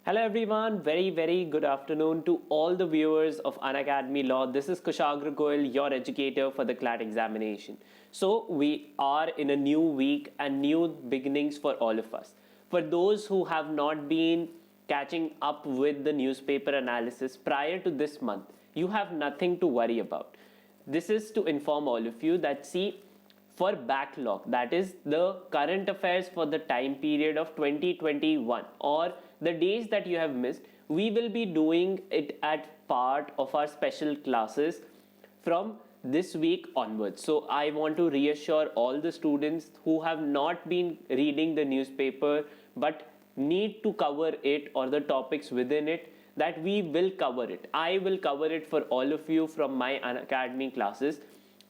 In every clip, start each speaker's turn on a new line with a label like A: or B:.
A: Hello everyone, very good afternoon to all the viewers of Unacademy Law. This is Kushagra Goyal, your educator for the CLAT examination. So we are in a new week and new beginnings for all of us. For those who have not been catching up with the newspaper analysis prior to this month, you have nothing to worry about. This is to inform all of you that for backlog, that is the current affairs for the time period of 2021 or the days that you have missed, we will be doing it at part of our special classes from this week onwards. So I want to reassure all the students who have not been reading the newspaper but need to cover it or the topics within it, that we will cover it. I will cover it for all of you from my Unacademy classes.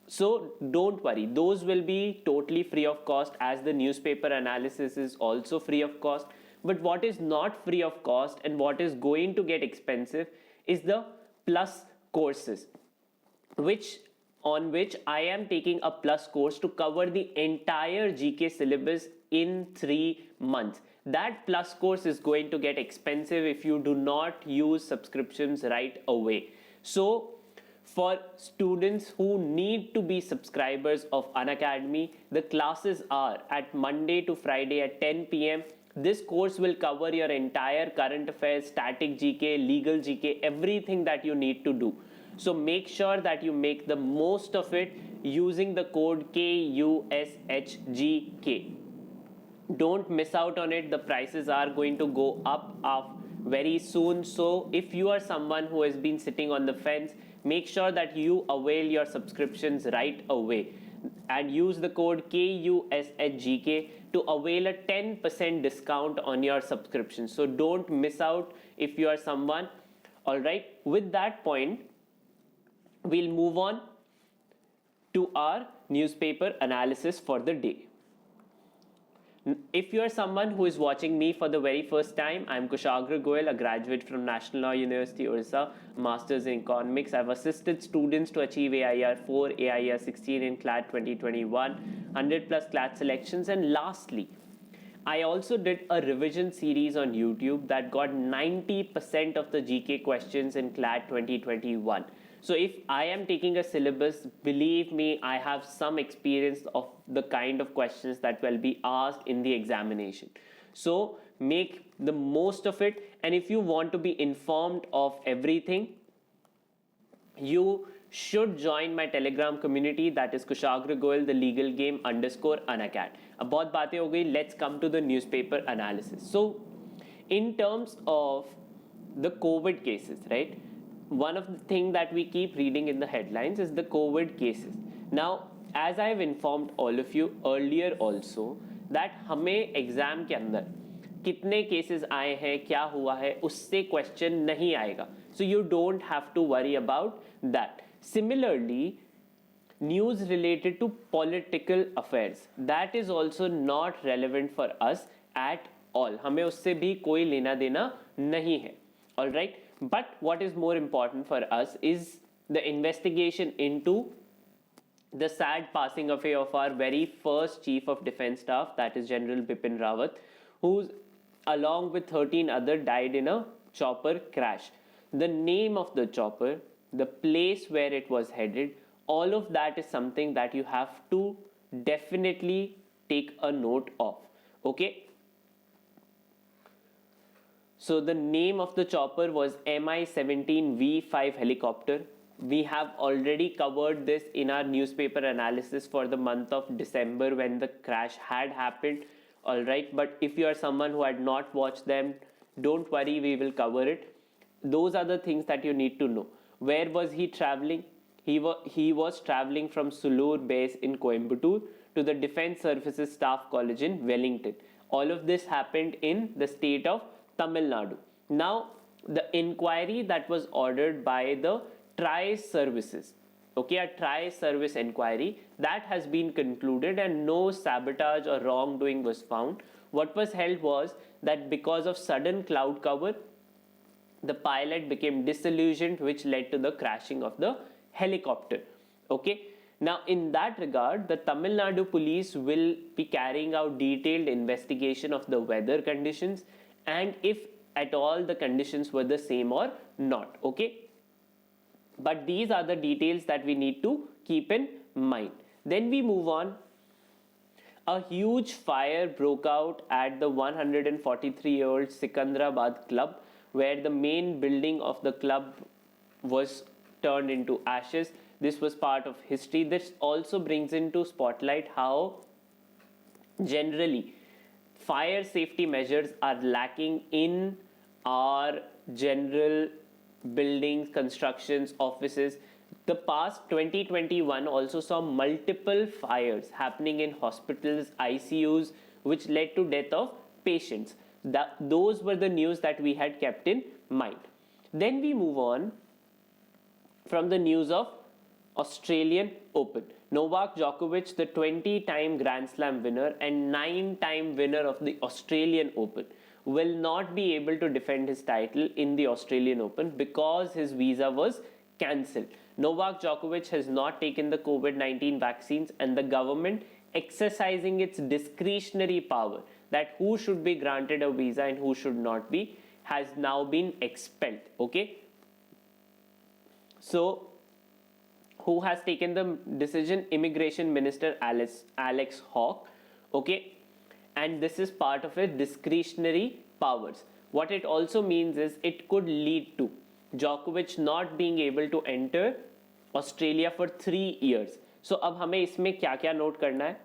A: So don't worry, those will be totally free of cost, as the newspaper analysis is also free of cost. But what is not free of cost and what is going to get expensive is the plus courses, on which I am taking a plus course to cover the entire GK syllabus in 3 months. That plus course is going to get expensive if you do not use subscriptions right away. So for students who need to be subscribers of Unacademy, the classes are at Monday to Friday at 10 p.m. This course will cover your entire current affairs, static GK, legal GK, everything that you need to do. So make sure that you make the most of it using the code KUSHGK. Don't miss out on it. The prices are going to go up very soon. So if you are someone who has been sitting on the fence, make sure that you avail your subscriptions right away and use the code KUSHGK to avail a 10% discount on your subscription. So don't miss out if you are someone. All right, with that point, we'll move on to our newspaper analysis for the day. If you are someone who is watching me for the very first time, I'm Kushagra Goyal, a graduate from National Law University, Orissa, Masters in Economics. I've assisted students to achieve AIR 4, AIR 16 in CLAT 2021, 100 plus CLAT selections. And lastly, I also did a revision series on YouTube that got 90% of the GK questions in CLAT 2021. So if I am taking a syllabus, believe me, I have some experience of the kind of questions that will be asked in the examination. So make the most of it. And if you want to be informed of everything, you should join my Telegram community, that is Kushagra Goyal, the legal game _Unacad. अब बहुत बातें हो गई, let's come to the newspaper analysis. So in terms of the COVID cases, right? One of the things that we keep reading in the headlines is the COVID cases. Now, as I have informed all of you earlier also, that हमें exam के अंदर कितने cases आए हैं, क्या हुआ है, उससे क्वेश्चन नहीं आएगा. So you don't have to worry about that. Similarly, news related to political affairs, that is also not relevant for us at all. हमें उससे भी कोई लेना देना नहीं है. All right. But what is more important for us is the investigation into the sad passing away of our very first Chief of Defence Staff, that is General Bipin Rawat, who along with 13 others died in a chopper crash. The name of the chopper, the place where it was headed, all of that is something that you have to definitely take a note of. Okay. So the name of the chopper was Mi-17V5 helicopter. We have already covered this in our newspaper analysis for the month of December when the crash had happened. All right, but if you are someone who had not watched them, don't worry, we will cover it. Those are the things that you need to know. Where was he traveling? He was traveling from Sulur base in Coimbatore to the Defence Services Staff College in Wellington. All of this happened in the state of Tamil Nadu. Now, the inquiry that was ordered by the Tri-Services, okay, a Tri-Service inquiry, that has been concluded and no sabotage or wrongdoing was found. What was held was that because of sudden cloud cover, the pilot became disillusioned, which led to the crashing of the helicopter. Okay. Now, in that regard, the Tamil Nadu police will be carrying out detailed investigation of the weather conditions, and if at all the conditions were the same or not. Okay, but these are the details that we need to keep in mind. Then we move on. A huge fire broke out at the 143-year-old Sikandrabad club, where the main building of the club was turned into ashes. This was part of history. This also brings into spotlight how generally fire safety measures are lacking in our general buildings, constructions, offices. The past 2021 also saw multiple fires happening in hospitals, ICUs, which led to death of patients. Those were the news that we had kept in mind. Then we move on from the news of Australian Open. Novak Djokovic, the 20-time Grand Slam winner and 9-time winner of the Australian Open, will not be able to defend his title in the Australian Open because his visa was cancelled. Novak Djokovic has not taken the COVID-19 vaccines, and the government, exercising its discretionary power that who should be granted a visa and who should not be, has now been expelled. Okay, so who has taken the decision? Immigration Minister Alex Hawke. Okay, and this is part of its discretionary powers. What it also means is it could lead to Djokovic not being able to enter Australia for 3 years. So अब हमें इसमें क्या क्या note करना है?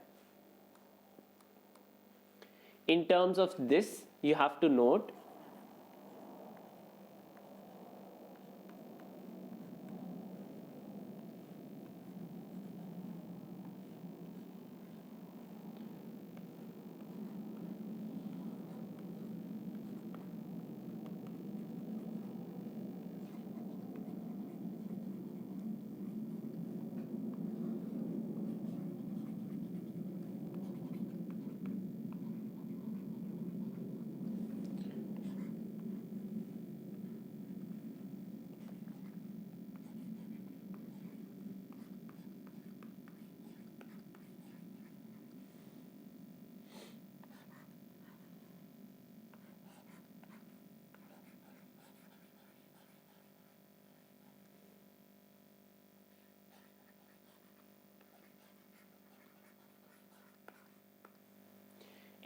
A: In terms of this, you have to note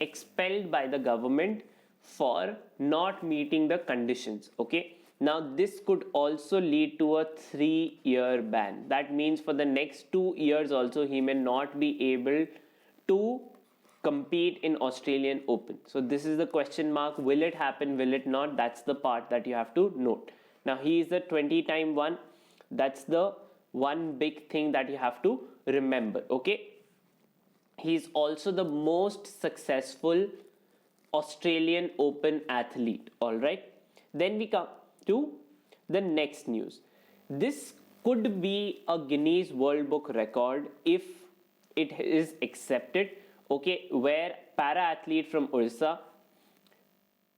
A: expelled by the government for not meeting the conditions. Okay, now this could also lead to a 3-year ban. That means for the next 2 years also he may not be able to compete in Australian Open. So this is the question mark. Will it happen? Will it not? That's the part that you have to note. Now he is the 20-time one. That's the one big thing that you have to remember. Okay, he's also the most successful Australian Open athlete. All right, then we come to the next news. This could be a Guinness World Book record if it is accepted. Okay, where para athlete from Orissa,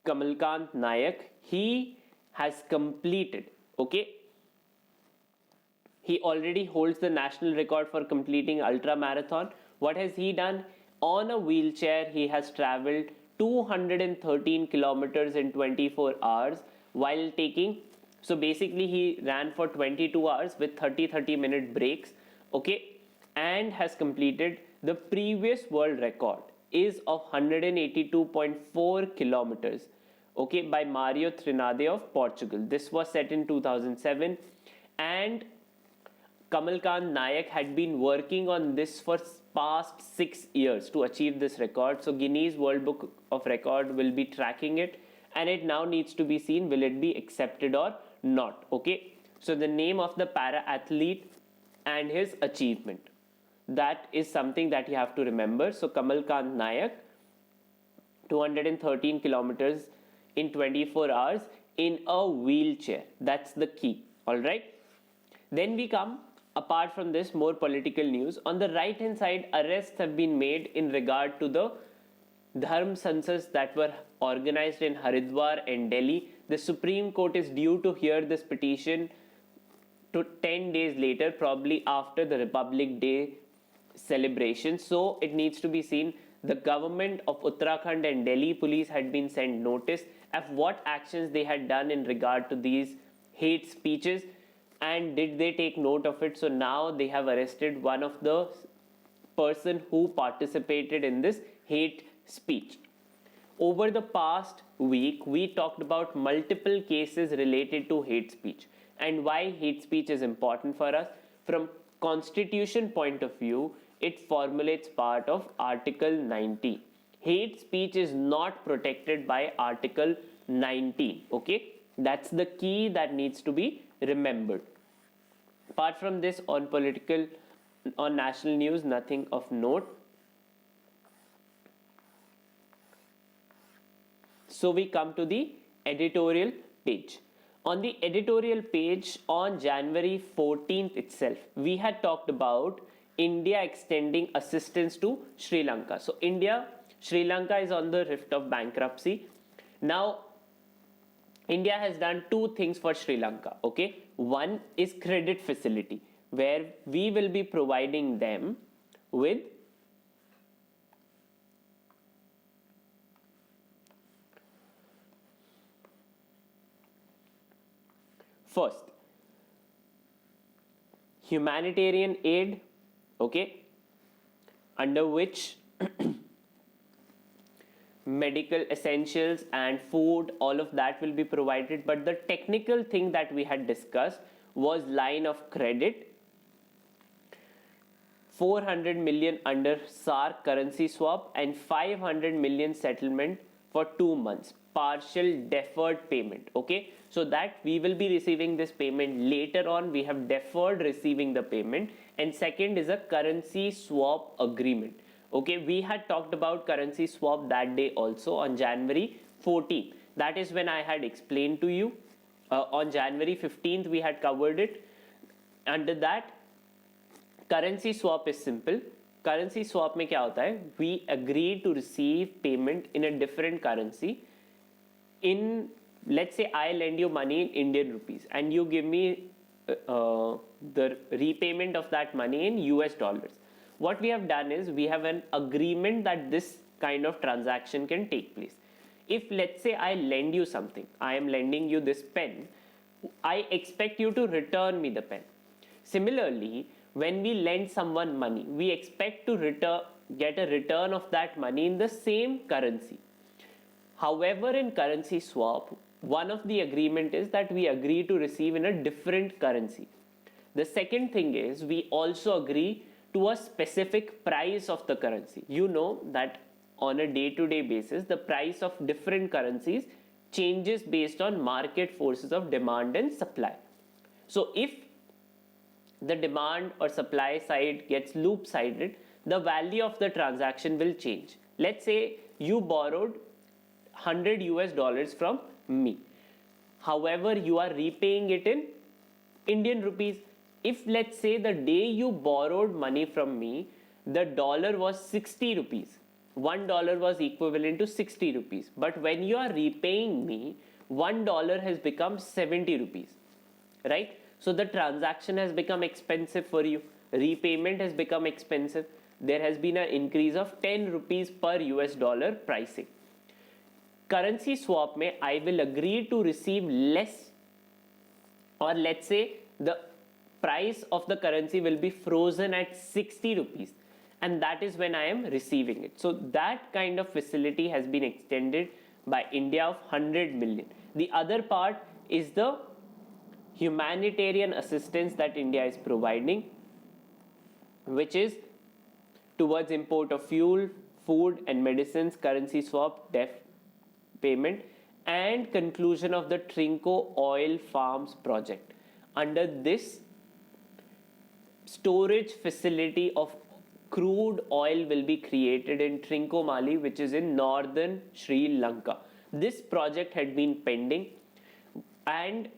A: Kamalkant Nayak, he has completed. Okay, he already holds the national record for completing ultra marathon. What has he done? On a wheelchair, he has traveled 213 kilometers in 24 hours while taking, so basically he ran for 22 hours with 30-minute breaks. Okay, and has completed the previous world record is of 182.4 kilometers. Okay, by Mario Trinade of Portugal. This was set in 2007, and Kamalkant Nayak had been working on this for past 6 years to achieve this record. So Guinness World Book of Record will be tracking it, and it now needs to be seen, will it be accepted or not. Okay, so the name of the para athlete and his achievement, that is something that you have to remember. So Kamalkant Nayak, 213 kilometers in 24 hours in a wheelchair. That's the key. All right, then we come. Apart from this, more political news. On the right hand side, arrests have been made in regard to the Dharm Sansas that were organized in Haridwar and Delhi. The Supreme Court is due to hear this petition to 10 days later, probably after the Republic Day celebration. So it needs to be seen. The government of Uttarakhand and Delhi police had been sent notice, of what actions they had done in regard to these hate speeches, and did they take note of it. So now they have arrested one of the person who participated in this hate speech. Over the past week, we talked about multiple cases related to hate speech and why hate speech is important for us. From constitution point of view, it formulates part of Article 19. Hate speech is not protected by Article 19. Okay, that's the key that needs to be remembered. Apart from this, on national news, nothing of note. So we come to the editorial page. On the editorial page on January 14th itself, we had talked about India extending assistance to Sri Lanka. So Sri Lanka is on the rift of bankruptcy. Now, India has done two things for Sri Lanka. Okay, one is credit facility, where we will be providing them with first humanitarian aid, okay, under which medical essentials and food, all of that will be provided. But the technical thing that we had discussed was line of credit, 400 million under SARC currency swap, and 500 million settlement for 2 months, partial deferred payment. Okay, so that we will be receiving this payment later on. We have deferred receiving the payment. And second is a currency swap agreement. Okay, we had talked about currency swap that day also on January 14th. That is when I had explained to you. On January 15th, we had covered it. Under that, currency swap is simple. Currency swap में क्या होता है? We agree to receive payment in a different currency. In, let's say I lend you money in Indian rupees and you give me the repayment of that money in US dollars. What we have done is we have an agreement that this kind of transaction can take place. If let's say I lend you something, I am lending you this pen, I expect you to return me the pen. Similarly, when we lend someone money, we expect to get a return of that money in the same currency. However, in currency swap, one of the agreement is that we agree to receive in a different currency. The second thing is we also agree to a specific price of the currency. You know that on a day-to-day basis, the price of different currencies changes based on market forces of demand and supply. So if the demand or supply side gets loop-sided, the value of the transaction will change. Let's say you borrowed 100 US dollars from me. However, you are repaying it in Indian rupees. If let's say the day you borrowed money from me, the dollar was 60 rupees. $1 was equivalent to 60 rupees. But when you are repaying me, $1 has become 70 rupees, right? So the transaction has become expensive for you. Repayment has become expensive. There has been an increase of 10 rupees per US dollar pricing. Currency swap mein I will agree to receive less, or let's say the price of the currency will be frozen at 60 rupees, and that is when I am receiving it. So that kind of facility has been extended by India of 100 million. The other part is the humanitarian assistance that India is providing, which is towards import of fuel, food and medicines, currency swap, payment, and conclusion of the Trinco oil farms project. Under this, storage facility of crude oil will be created in Trinco, Mali, which is in northern Sri Lanka. This project had been pending, and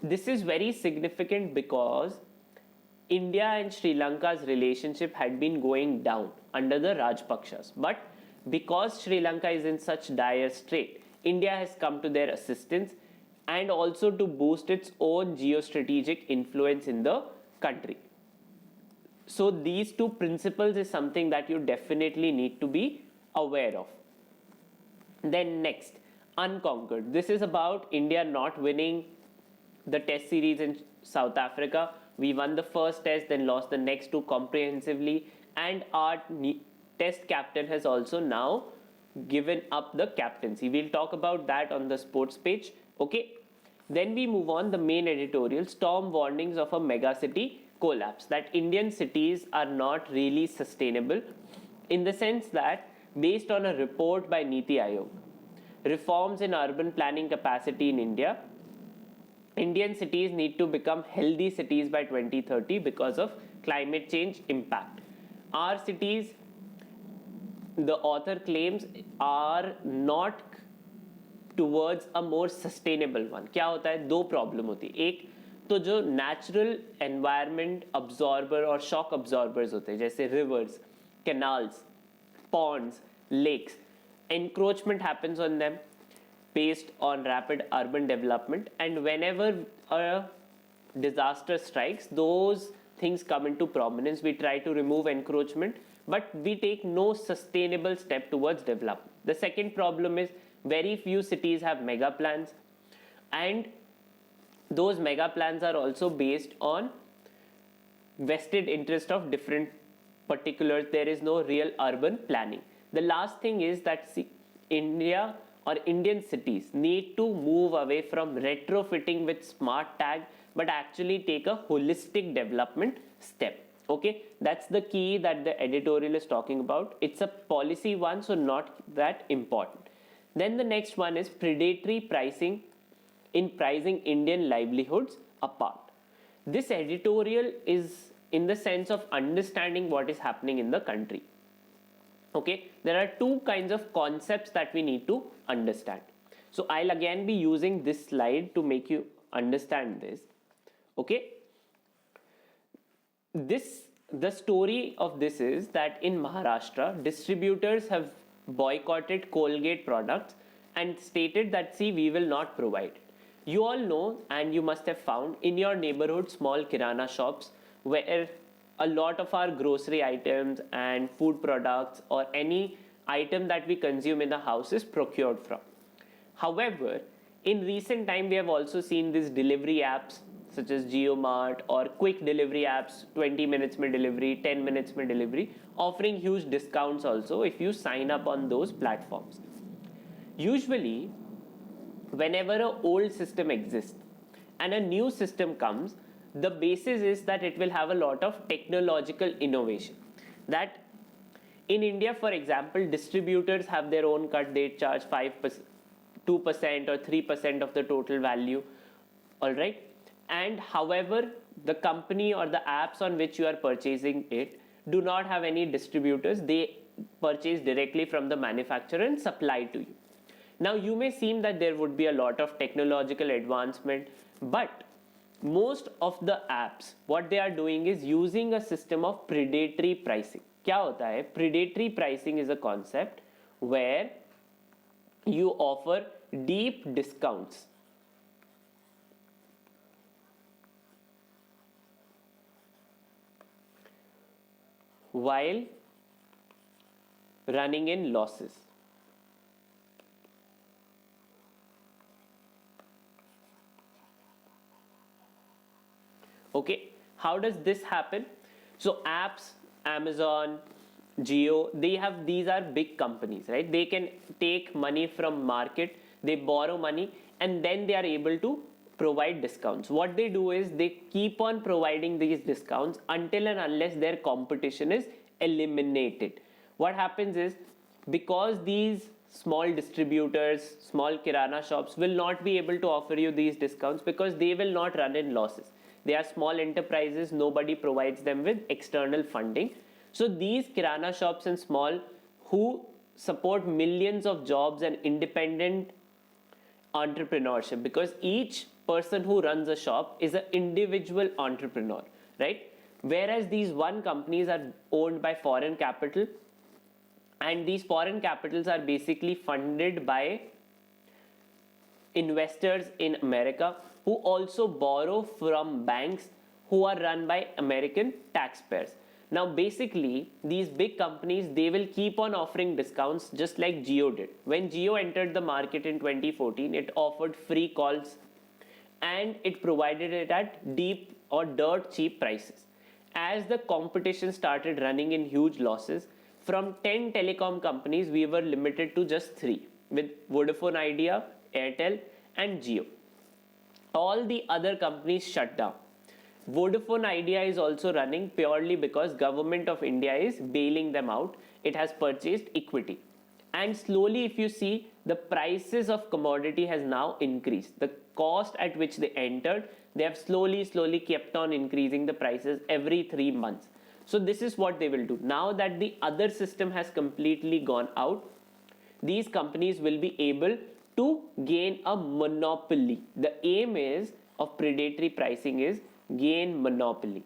A: this is very significant because India and Sri Lanka's relationship had been going down under the Rajpakshas. But because Sri Lanka is in such dire strait, India has come to their assistance, and also to boost its own geostrategic influence in the country. So these two principles is something that you definitely need to be aware of. Then next, unconquered. This is about India not winning the test series in South Africa. We won the first test, then lost the next two comprehensively, and our test captain has also now given up the captaincy. We'll talk about that on the sports page. Okay. Then we move on the main editorial, storm warnings of a megacity collapse, that Indian cities are not really sustainable, in the sense that based on a report by Niti Aayog, reforms in urban planning capacity in India, Indian cities need to become healthy cities by 2030 because of climate change impact. Our cities, the author claims, are not towards a more sustainable one. क्या होता है, दो problem होती है. एक तो जो natural environment absorber और शॉक अब्जॉर्बर्स होते हैं, जैसे reverse, canals, ponds, lakes, encroachment happens on them based on rapid urban development, and whenever a disaster strikes, those things come into prominence. We try to remove encroachment, but we take no sustainable step towards development. The second problem is very few cities have mega plans, and those mega plans are also based on vested interest of different particulars. There is no real urban planning. The last thing is that India or Indian cities need to move away from retrofitting with smart tag, but actually take a holistic development step. Okay, that's the key that the editorial is talking about. It's a policy one, so not that important. Then the next one is predatory pricing in pricing Indian livelihoods apart. This editorial is in the sense of understanding what is happening in the country. Okay, there are two kinds of concepts that we need to understand. So I'll again be using this slide to make you understand this. Okay, the story of this is that in Maharashtra, distributors have boycotted Colgate products and stated that, see, we will not provide it. You all know, and you must have found in your neighborhood small kirana shops where a lot of our grocery items and food products or any item that we consume in the house is procured from. However, in recent time, we have also seen these delivery apps such as JioMart or quick delivery apps, 20 minutes mein delivery, 10 minutes mein delivery, offering huge discounts also if you sign up on those platforms. Usually, whenever an old system exists and a new system comes, the basis is that it will have a lot of technological innovation. That in India, for example, distributors have their own cut. They charge 5%, 2% or 3% of the total value. All right. And however, the company or the apps on which you are purchasing it do not have any distributors. They purchase directly from the manufacturer and supply to you. Now, you may seem that there would be a lot of technological advancement, but most of the apps, what they are doing is using a system of predatory pricing. क्या होता है? Predatory pricing is a concept where you offer deep discounts while running in losses. Okay, how does this happen? So apps, Amazon, Jio, these are big companies, right? They can take money from market, they borrow money, and then they are able to provide discounts. What they do is they keep on providing these discounts until and unless their competition is eliminated. What happens is, because these small distributors, small kirana shops will not be able to offer you these discounts because they will not run in losses. They are small enterprises, nobody provides them with external funding. So these kirana shops and small, who support millions of jobs and independent entrepreneurship, because each person who runs a shop is an individual entrepreneur, right? Whereas these one companies are owned by foreign capital, and these foreign capitals are basically funded by investors in America who also borrow from banks who are run by American taxpayers. Now basically these big companies, they will keep on offering discounts just like Jio did. When Jio entered the market in 2014, it offered free calls and it provided it at deep or dirt cheap prices. As the competition started running in huge losses, from 10 telecom companies we were limited to just 3, with Vodafone Idea, Airtel and Jio. All the other companies shut down. Vodafone Idea is also running purely because Government of India is bailing them out. It has purchased equity. And slowly, if you see, the prices of commodity has now increased. The cost at which they entered, they have slowly kept on increasing the prices every 3 months. So this is what they will do. Now that the other system has completely gone out, these companies will be able to gain a monopoly. The aim is of predatory pricing is gain monopoly.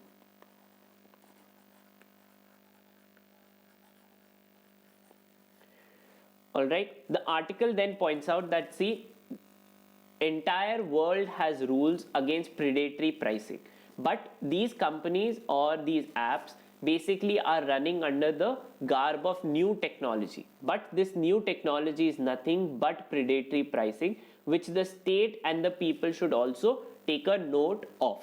A: All right. The article then points out that, see, entire world has rules against predatory pricing, but these companies or these apps basically are running under the garb of new technology. But this new technology is nothing but predatory pricing, which the state and the people should also take a note of.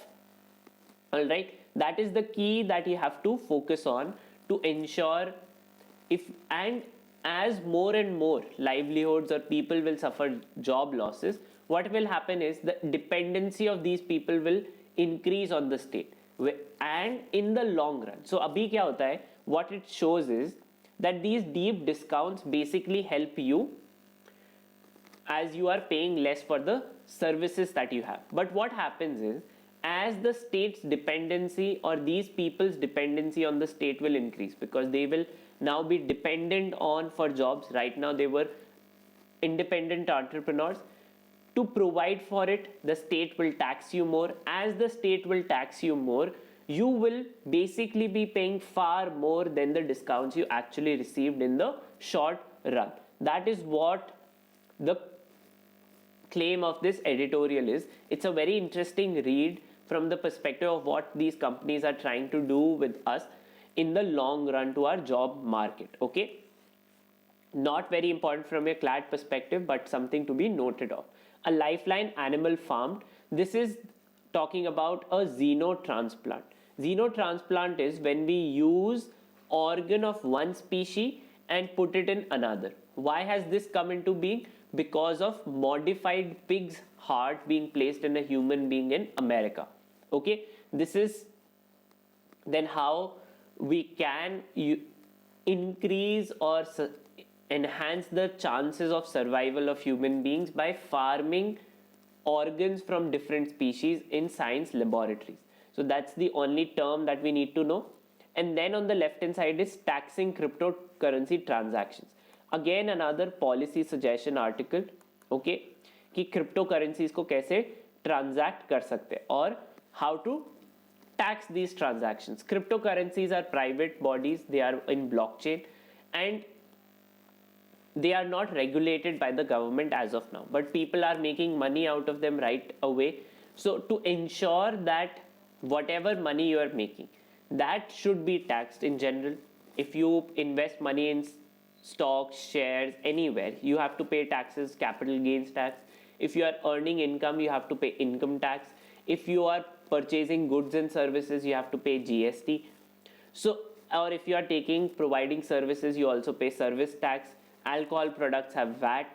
A: All right, that is the key that you have to focus on to ensure. If and as more and more livelihoods or people will suffer job losses, what will happen is the dependency of these people will increase on the state, and in the long run. So abhi kya hota hai, what it shows is that these deep discounts basically help you as you are paying less for the services that you have. But what happens is, as the state's dependency or these people's dependency on the state will increase, because they will now be dependent on for jobs. Right now they were independent entrepreneurs. To provide for it, the state will tax you more. As the state will tax you more, you will basically be paying far more than the discounts you actually received in the short run. That is what the claim of this editorial is. It's a very interesting read from the perspective of what these companies are trying to do with us in the long run to our job market. Okay, not very important from a CLAT perspective, but something to be noted of. A lifeline animal farmed. This is talking about a xenotransplant. Xenotransplant is when we use organ of one species and put it in another. Why has this come into being? Because of modified pig's heart being placed in a human being in America. Okay, this is then how we can increase or enhance the chances of survival of human beings by farming organs from different species in science laboratories. So that's the only term that we need to know. And then on the left hand side is taxing cryptocurrency transactions. Again another policy suggestion article. Okay, कि cryptocurrencies को कैसे transact कर सकते हैं और how to tax these transactions. Cryptocurrencies are private bodies, they are in blockchain and they are not regulated by the government as of now, but people are making money out of them right away. So to ensure that whatever money you are making, that should be taxed in general. If you invest money in stocks, shares, anywhere, you have to pay taxes, capital gains tax. If you are earning income, you have to pay income tax. If you are purchasing goods and services, you have to pay GST. So, or if you are providing services, you also pay service tax. Alcohol products have VAT.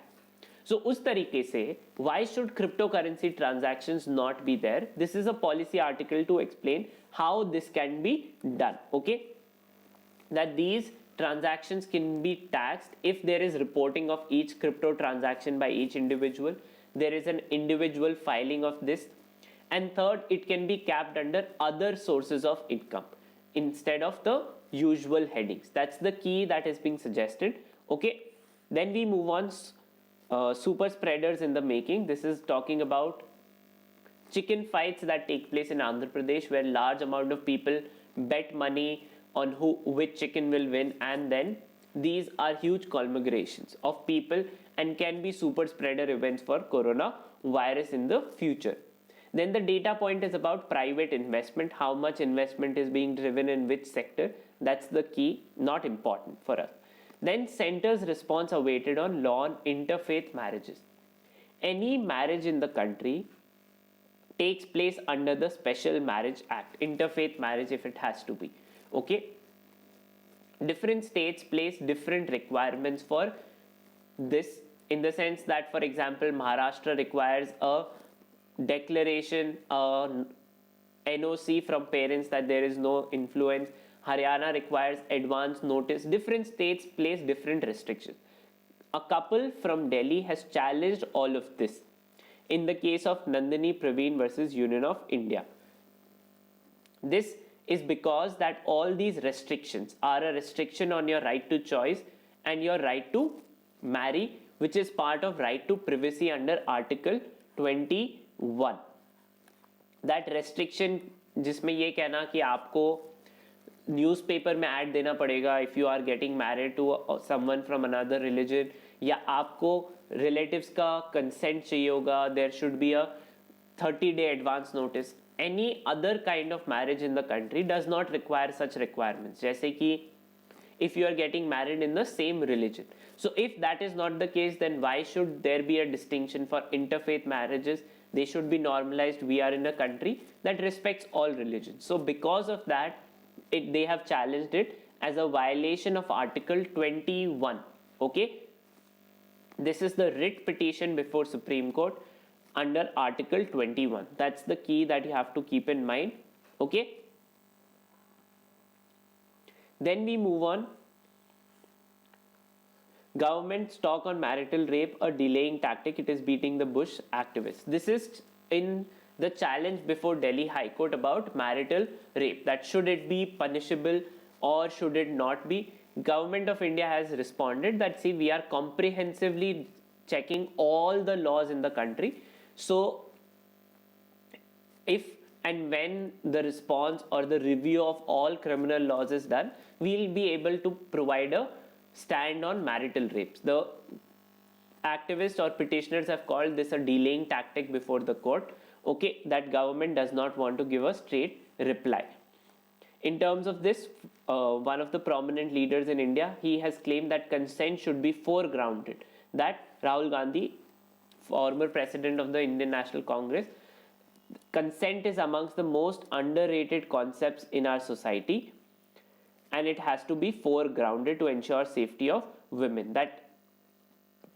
A: So उस तरीके से, why should cryptocurrency transactions not be there? This is a policy article to explain how this can be done. Okay, that these transactions can be taxed if there is reporting of each crypto transaction by each individual. There is an individual filing of this. And third, it can be capped under other sources of income instead of the usual headings. That's the key that is being suggested. Okay, then we move on. Super spreaders in the making. This is talking about chicken fights that take place in Andhra Pradesh, where large amount of people bet money on which chicken will win, and then these are huge congregations of people and can be super spreader events for corona virus in the future. Then the data point is about private investment, how much investment is being driven in which sector. That's the key, not important for us. Then center's response are weighted on law on interfaith marriages. Any marriage in the country takes place under the Special Marriage Act, interfaith marriage if it has to be. Okay, different states place different requirements for this, in the sense that, for example, Maharashtra requires a declaration, NOC from parents that there is no influence. Haryana requires advance notice. Different states place different restrictions. A couple from Delhi has challenged all of this in the case of Nandini Praveen versus Union of India. This is because that all these restrictions are a restriction on your right to choice and your right to marry, which is part of right to privacy under Article 21. That restriction जिसमें ये कहना कि आपको newspaper में add देना पड़ेगा if you are getting married to someone from another religion, या आपको relatives का consent चाहिए होगा, there should be a 30-day advance notice. Any other kind of marriage in the country does not require such requirements. जैसे कि if you are getting married in the same religion. So if that is not the case, then why should there be a distinction for interfaith marriages? They should be normalized. We are in a country that respects all religions. So because of that, they have challenged it as a violation of Article 21. Okay, this is the writ petition before Supreme Court under Article 21. That's the key that you have to keep in mind. Okay, then we move on. Government's talk on marital rape, a delaying tactic. It is beating the bush activists. This is in the challenge before Delhi High Court about marital rape, that should it be punishable or should it not be. Government of India has responded that, see, we are comprehensively checking all the laws in the country. So if and when the response or the review of all criminal laws is done, we will be able to provide a stand on marital rapes. The activists or petitioners have called this a delaying tactic before the court. Okay, that government does not want to give a straight reply. In terms of this, one of the prominent leaders in India, he has claimed that consent should be foregrounded. That Rahul Gandhi, former president of the Indian National Congress, consent is amongst the most underrated concepts in our society, and it has to be foregrounded to ensure safety of women. That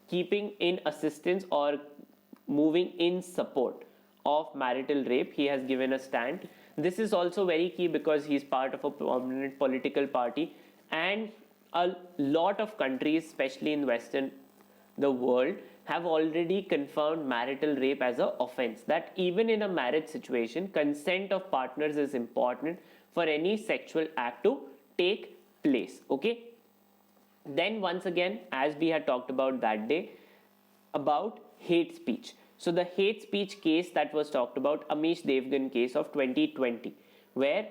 A: keeping in assistance or moving in support of marital rape, he has given a stand. This is also very key because he is part of a prominent political party, and a lot of countries, especially in Western the world, have already confirmed marital rape as an offense. That even in a marriage situation, consent of partners is important for any sexual act to take place. Okay, then once again, as we had talked about that day, about hate speech. So the hate speech case that was talked about, Amish Devgan case of 2020, where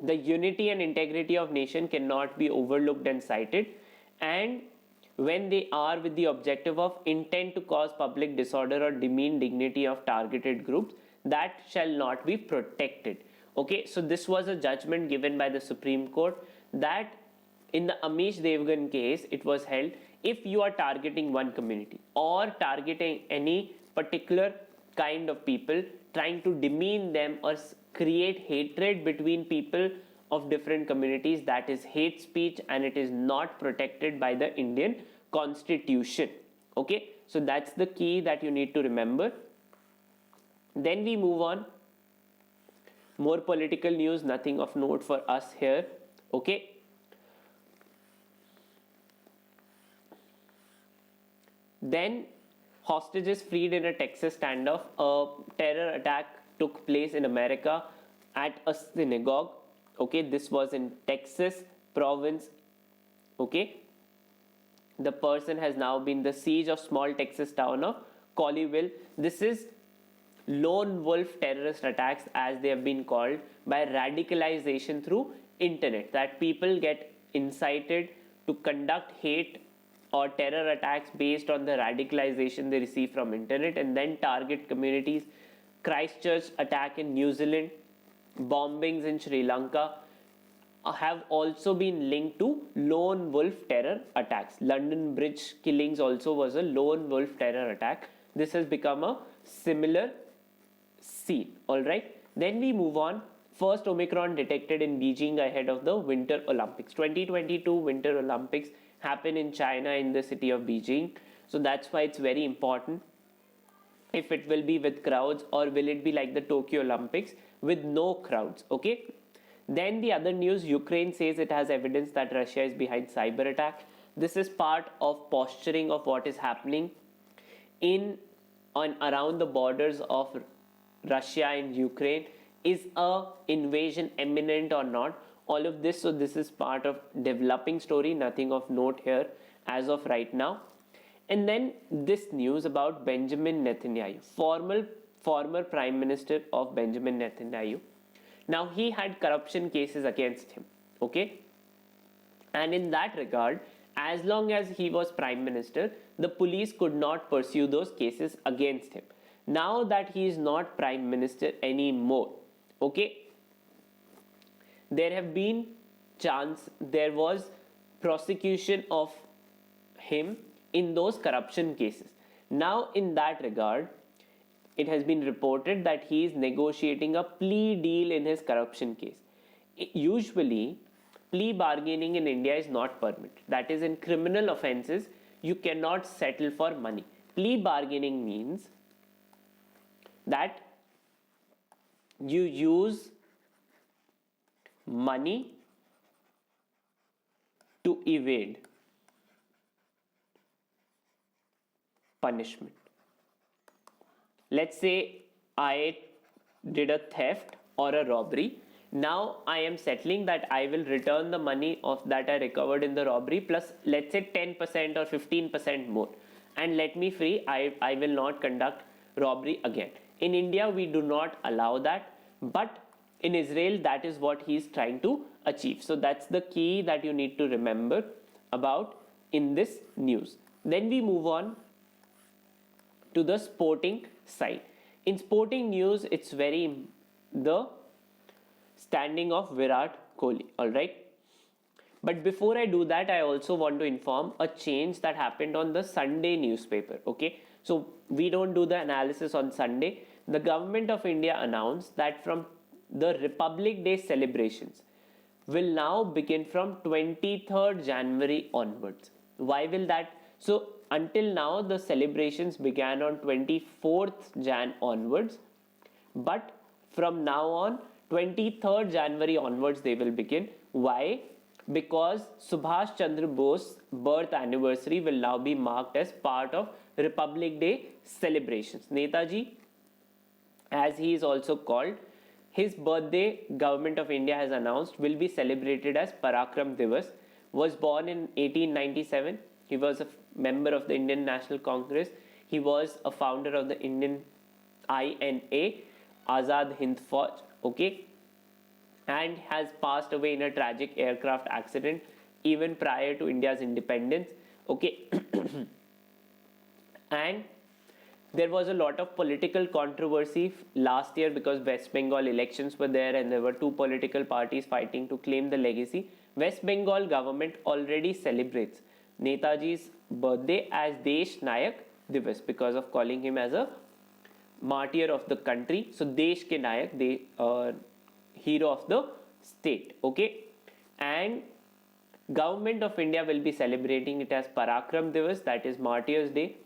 A: the unity and integrity of nation cannot be overlooked and cited, and when they are with the objective of intent to cause public disorder or demean dignity of targeted groups, that shall not be protected. Okay, so this was a judgment given by the Supreme Court that in the Amish Devgan case, it was held, if you are targeting one community or targeting any particular kind of people, trying to demean them or create hatred between people of different communities, that is hate speech and it is not protected by the Indian Constitution. Okay, so that's the key that you need to remember. Then we move on. More political news, nothing of note for us here. Okay. Then hostages freed in a Texas standoff. A terror attack took place in America at a synagogue. Okay, this was in Texas province. Okay, the person has now been the siege of small Texas town of Colleyville. This is lone wolf terrorist attacks, as they have been called, by radicalization through internet, that people get incited to conduct hate or terror attacks based on the radicalization they receive from internet and then target communities. Christchurch attack in New Zealand, bombings in Sri Lanka have also been linked to lone wolf terror attacks. London Bridge killings also was a lone wolf terror attack. This has become a similar scene. All right, then we move on. First Omicron detected in Beijing ahead of the Winter Olympics. 2022 Winter Olympics happen in China in the city of Beijing. So that's why it's very important if it will be with crowds or will it be like the Tokyo Olympics with no crowds. Okay. Then the other news, Ukraine says it has evidence that Russia is behind cyber attack. This is part of posturing of what is happening in on around the borders of Russia and Ukraine. Is a invasion imminent or not? All of this, so this is part of developing story, nothing of note here as of right now. And then this news about Benjamin Netanyahu, former prime minister of Benjamin Netanyahu. Now he had corruption cases against him, okay? And in that regard, as long as he was prime minister, the police could not pursue those cases against him. Now that he is not prime minister anymore, okay, there was prosecution of him in those corruption cases. Now in that regard, it has been reported that he is negotiating a plea deal in his corruption case. Usually, plea bargaining in India is not permitted. That is, in criminal offences, you cannot settle for money. Plea bargaining means that you use money to evade punishment. Let's say I did a theft or a robbery. Now I am settling that I will return the money of that I recovered in the robbery plus, let's say, 10% or 15% more, and let me free. I will not conduct robbery again. In India, we do not allow that, but in Israel, that is what he is trying to achieve. So that's the key that you need to remember about in this news. Then we move on to the sporting side. In sporting news, it's the standing of Virat Kohli. All right. But before I do that, I also want to inform a change that happened on the Sunday newspaper. Okay. So we don't do the analysis on Sunday. The government of India announced that from the Republic Day celebrations will now begin from 23rd January onwards. Why will that? So until now, the celebrations began on 24th Jan onwards, but from now on, 23rd January onwards, they will begin. Why? Because Subhash Chandra Bose's birth anniversary will now be marked as part of Republic Day celebrations. Netaji, as he is also called, his birthday, Government of India has announced, will be celebrated as Parakram Divas. Was born in 1897. He was a member of the Indian National Congress. He was a founder of the Indian INA, Azad Hind Fauj, okay, and has passed away in a tragic aircraft accident even prior to India's independence, okay. And there was a lot of political controversy last year because West Bengal elections were there and there were two political parties fighting to claim the legacy. West Bengal government already celebrates Netaji's birthday as Desh Nayak Divas because of calling him as a martyr of the country. So Desh ke Nayak, the hero of the state, okay. And Government of India will be celebrating it as Parakram Divas, that is Martyrs Day.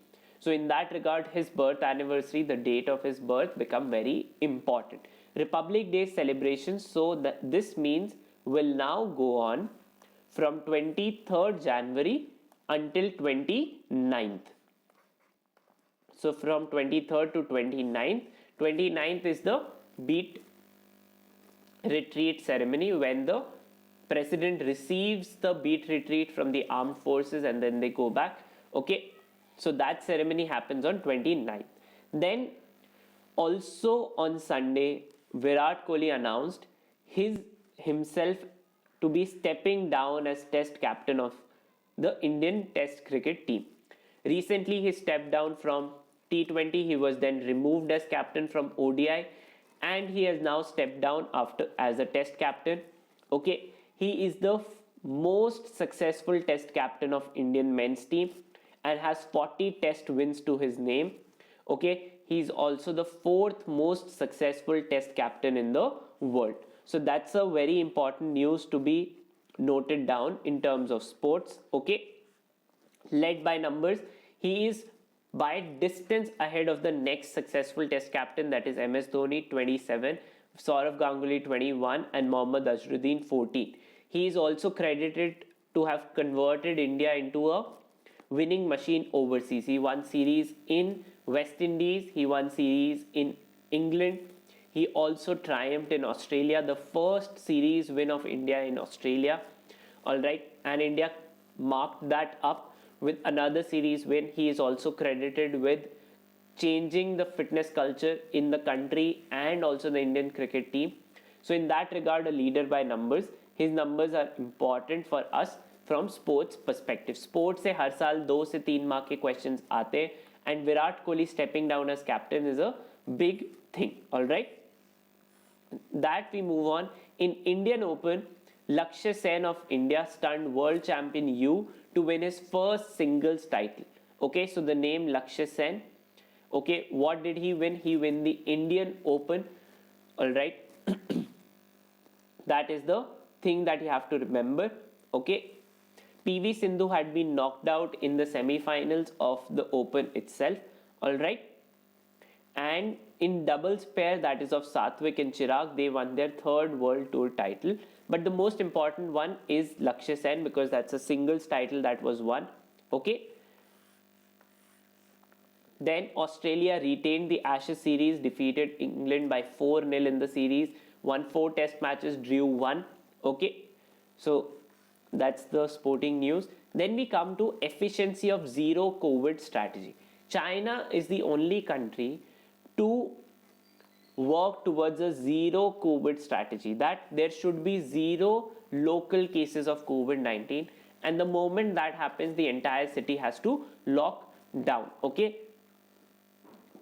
A: So in that regard, his birth anniversary, the date of his birth, become very important. Republic Day celebrations, so that this means will now go on from 23rd January until 29th. So from 23rd to 29th, 29th is the beat retreat ceremony when the president receives the beat retreat from the armed forces and then they go back, okay. So that ceremony happens on 29th. Then also on Sunday, Virat Kohli announced himself to be stepping down as test captain of the Indian Test cricket team. Recently, he stepped down from T20. He was then removed as captain from ODI, and he has now stepped down after as a Test captain. Okay, he is the most successful Test captain of Indian men's team and has 40 Test wins to his name. Okay, he's also the fourth most successful Test captain in the world. So that's a very important news to be noted down in terms of sports. Okay, led by numbers, he is by distance ahead of the next successful Test captain, that is MS Dhoni 27, Saurav Ganguly 21, and Mohammad Azharuddin 14. He is also credited to have converted India into a winning machine overseas. He won series in West Indies, he won series in England, he also triumphed in Australia, the first series win of India in Australia. Alright, and India marked that up with another series win. He is also credited with changing the fitness culture in the country and also the Indian cricket team. So in that regard, a leader by numbers. His numbers are important for us from sports perspective. Sports से हर साल 2 से 3 mark के questions आते हैं, and Virat Kohli stepping down as captain is a big thing. All right, that we move on. In Indian Open, Lakshya Sen of India stunned world champion Yu to win his first singles title. Okay, so the name Lakshya Sen. Okay, what did he win? He won the Indian Open. All right, that is the thing that you have to remember. Okay, PV Sindhu had been knocked out in the semi-finals of the Open itself. All right, and in doubles pair, that is of Satvik and Chirag, they won their third World Tour title. But the most important one is Lakshya Sen, because that's a singles title that was won. Okay. Then Australia retained the Ashes series, defeated England by 4-0 in the series, won 4 test matches, drew 1. Okay. So that's the sporting news. Then we come to efficiency of zero COVID strategy. China is the only country to work towards a zero COVID strategy, that there should be zero local cases of COVID-19, and the moment that happens, the entire city has to lock down. Okay,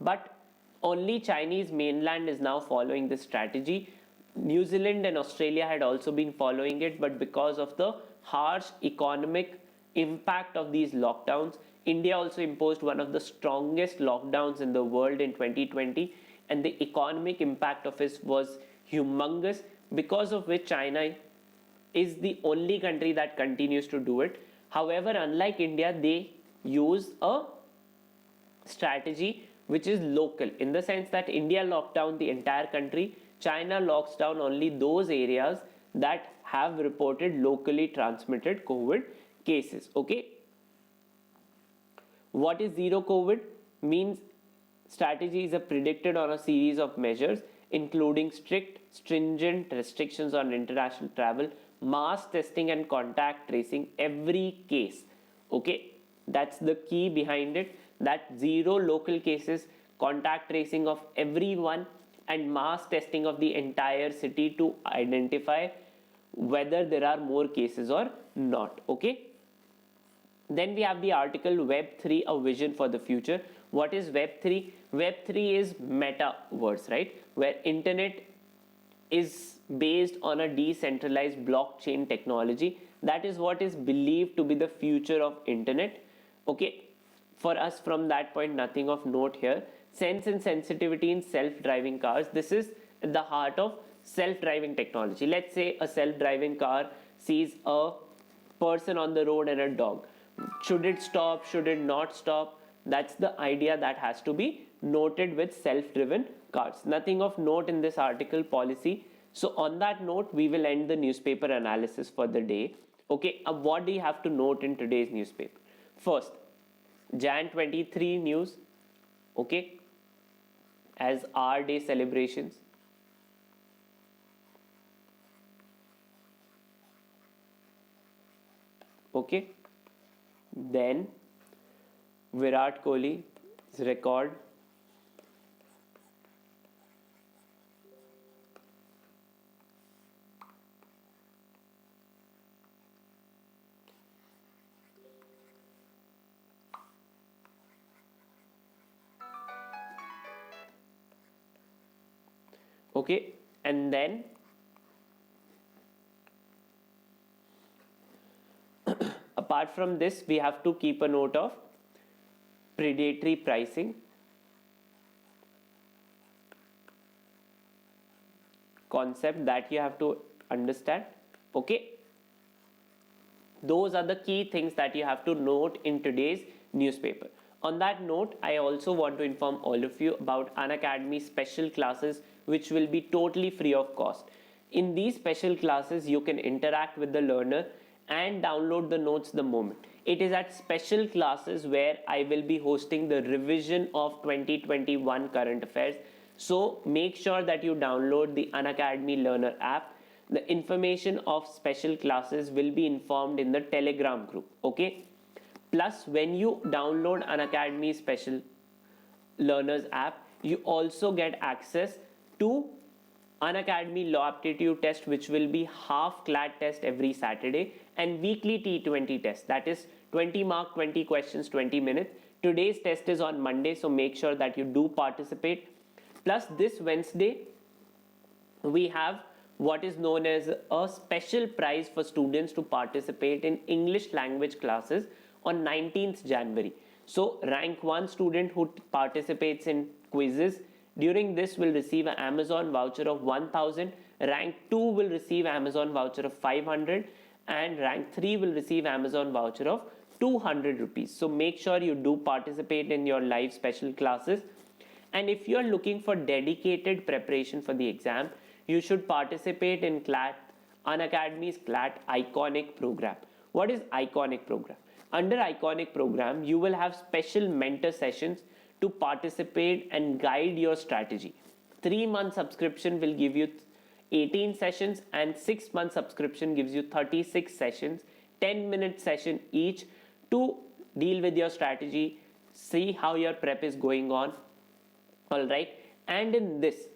A: but only Chinese mainland is now following this strategy. New Zealand and Australia had also been following it, but because of the harsh economic impact of these lockdowns, India also imposed one of the strongest lockdowns in the world in 2020, and the economic impact of it was humongous, because of which China is the only country that continues to do it. However, unlike India, they use a strategy which is local, in the sense that India locked down the entire country, China locks down only those areas that have reported locally transmitted COVID cases. Okay, what is zero COVID? Means strategies are predicted on a series of measures, including stringent restrictions on international travel, mass testing and contact tracing every case. Okay, that's the key behind it, that zero local cases, contact tracing of everyone, and mass testing of the entire city to identify whether there are more cases or not. Okay, then we have the article Web3, a vision for the future. What is Web3? Web3 is metaverse, right? Where internet is based on a decentralized blockchain technology. That is what is believed to be the future of internet. Okay, for us from that point, nothing of note here. Sense and sensitivity in self-driving cars. This is at the heart of self-driving technology. Let's say a self-driving car sees a person on the road and a dog. Should it stop? Should it not stop? That's the idea that has to be noted with self-driven cars. Nothing of note in this article policy. So on that note, we will end the newspaper analysis for the day. Okay, what do you have to note in today's newspaper? First, Jan 23 news. Okay, as our day celebrations. Okay, then Virat Kohli's record. Okay, and then apart from this, we have to keep a note of predatory pricing, concept that you have to understand. Okay, those are the key things that you have to note in today's newspaper. On that note, I also want to inform all of you about Unacademy special classes, which will be totally free of cost. In these special classes, you can interact with the learner and download the notes the moment. It is at special classes where I will be hosting the revision of 2021 current affairs. So make sure that you download the Unacademy Learner app. The information of special classes will be informed in the Telegram group. Okay. Plus, when you download Unacademy Special Learners app, you also get access to Unacademy Law Aptitude test, which will be half CLAT test every Saturday, and weekly T20 test. That is 20 mark, 20 questions, 20 minutes. Today's test is on Monday, so make sure that you do participate. Plus, this Wednesday, we have what is known as a special prize for students to participate in English language classes on 19th January. So rank 1 student who participates in quizzes during this will receive an Amazon voucher of 1000, rank 2 will receive Amazon voucher of 500, and rank 3 will receive Amazon voucher of 200 rupees. So make sure you do participate in your live special classes. And if you are looking for dedicated preparation for the exam, you should participate in CLAT, Unacademy's CLAT Iconic program. What is Iconic program? Under Iconic program, you will have special mentor sessions to participate and guide your strategy. 3-month subscription will give you 18 sessions, and 6-month subscription gives you 36 sessions, 10-minute session each to deal with your strategy, see how your prep is going on. All right. And in this,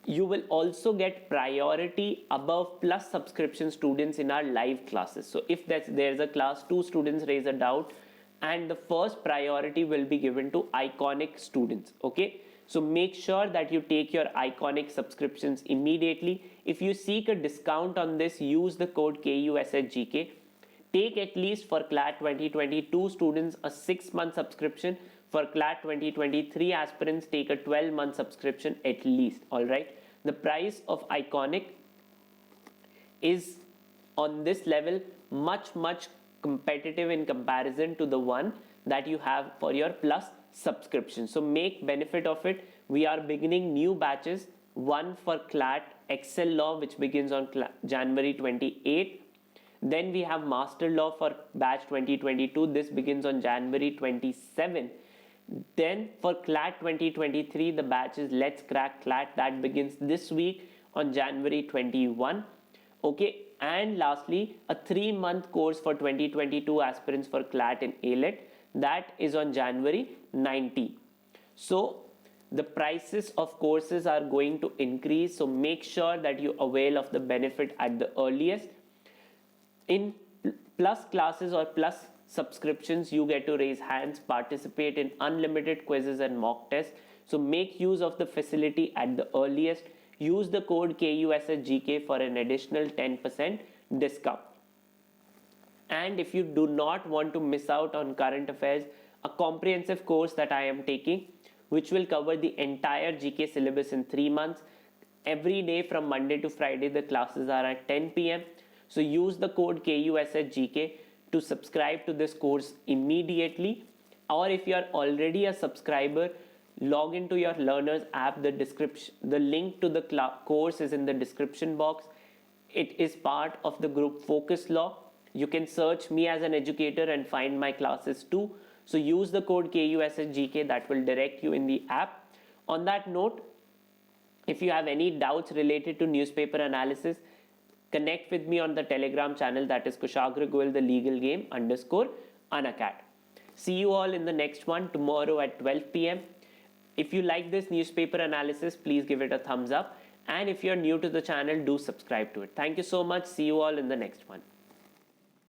A: you will also get priority above plus subscription students in our live classes. So if there's a class, 2 students raise a doubt, and the first priority will be given to Iconic students. Okay, so make sure that you take your Iconic subscriptions immediately. If you seek a discount on this, use the code KUSHGK. Take at least for CLAT 2022 students a 6-month subscription. For CLAT 2023 aspirants, take a 12-month subscription at least. All right. The price of Iconic is on this level much competitive in comparison to the one that you have for your plus subscription. So make benefit of it. We are beginning new batches. One for CLAT Excel Law, which begins on January 28. Then we have Master Law for batch 2022. This begins on January 27. Then for CLAT 2023, the batch is Let's Crack CLAT, that begins this week on January 21. Okay, and lastly, a 3-month course for 2022 aspirants for CLAT and ALET, that is on January 19. So the prices of courses are going to increase, so make sure that you avail of the benefit at the earliest. In plus classes or plus subscriptions, you get to raise hands, participate in unlimited quizzes and mock tests. So make use of the facility at the earliest. Use the code KUSHGK for an additional 10% discount. And if you do not want to miss out on current affairs, a comprehensive course that I am taking, which will cover the entire GK syllabus in 3 months. Every day from Monday to Friday, the classes are at 10 p.m. So use the code KUSHGK to subscribe to this course immediately. Or if you are already a subscriber, log into your learners app. The link to the course is in the description box. It is part of the group Focus Law. You can search me as an educator and find my classes too. So use the code KUSHGK, that will direct you in the app. On that note, if you have any doubts related to newspaper analysis, connect with me on the Telegram channel, that is Kushagra Goyal the Legal Game _Unacad. See you all in the next one tomorrow at 12 p.m. If you like this newspaper analysis, please give it a thumbs up. And if you're new to the channel, do subscribe to it. Thank you so much. See you all in the next one.